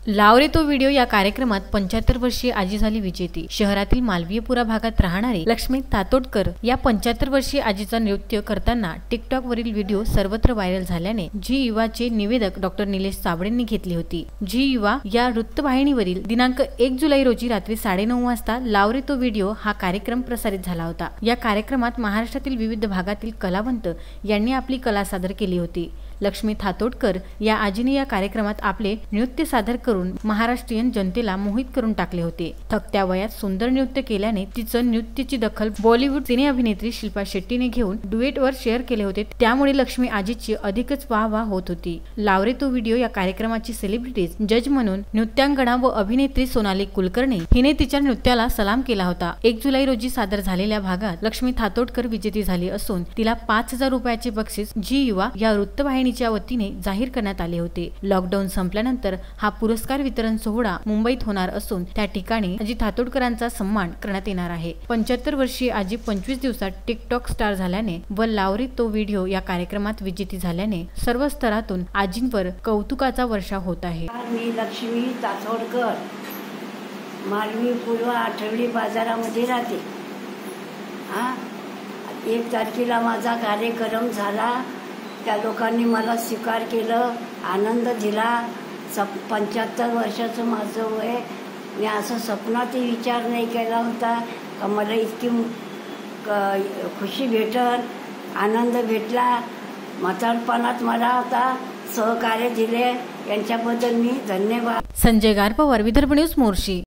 लाव रे तो व्हिडिओ या कार्यक्रमात 75 वर्षीय आजी झाली विजेती। शहरातील मालवीयपुरा भागात राहणारी लक्ष्मी तातोडकर या 75 वर्षीय आजीचा नृत्य करताना टिकटॉक वरील व्हिडिओ सर्वत्र व्हायरल झाल्याने झी युवाचे निवेदक डॉक्टर निलेश साबळेंनी घेतली होती। झी युवा या वृत्तवाहिनीवरील दिनांक 1 जुलै रोजी रात्री 9:30 वाजता लाव रे तो व्हिडिओ हा कार्यक्रम प्रसारित झाला होता। या कार्यक्रमात महाराष्ट्रातील विविध भागातील कलावंत यांनी आपली कला सादर केली होती। लक्ष्मी तातोडकर या आजीने या कार्यक्रमात आपले नृत्य सादर करून महाराष्ट्रीयन जनतेला मोहित करून टाकले होते। थकत्या वयात सुंदर नृत्य केल्याने तिचं नृत्याची दखल बॉलिवूड सिने अभिनेत्री शिल्पा शेट्टीने घेऊन डुएट वर शेअर केले होते। त्यामुळे लक्ष्मी आजीची अधिकच वाहवा होत होती। लाव रे तो व्हिडिओ या कार्यक्रमाची सेलिब्रिटीज जज म्हणून नृत्यांगना व अभिनेत्री सोनाली कुलकर्णी हिने तिच्या नृत्याला सलाम केला होता। 1 जुलै रोजी सादर झालेल्या भागात लक्ष्मी तातोडकर विजेती झाली असून तिला 5000 रुपयाचे बक्षीस झी युवा या वृत्तवाहिनी च्या वतीने जाहीर करण्यात आले होते। लॉकडाऊन संपल्यानंतर हा पुरस्कार वितरण सोहळा मुंबईत होणार असून त्या ठिकाणी आजी तातोडकरांचा सन्मान करण्यात येणार आहे। 75 वर्षीय आजी 25 दिवसात टिकटॉक स्टार झाल्याने व लाव रे तो व्हिडिओ या कार्यक्रमात विजेती झाल्याने सर्व स्तरातून आजींवर कौतुकाचा वर्षाव होत आहे। मी लक्ष्मी तातोडकर मालवीयपुरा आठवडी बाजारामध्ये राहते। 1 तारखेला माझा कार्यक्रम झाला। त्या लोकांनी मला स्वीकार केलं, आनंद दिला। 75 वर्षाचं माझं वय। मी असं स्वप्नातही विचार नाही केला होता का मला इतकी खुशी भेटल, आनंद भेटला। म्हातारपणात मला आता सहकार्य दिले यांच्याबद्दल मी धन्यवाद। संजय गारपवार, विदर्भ न्यूज, मोर्शी।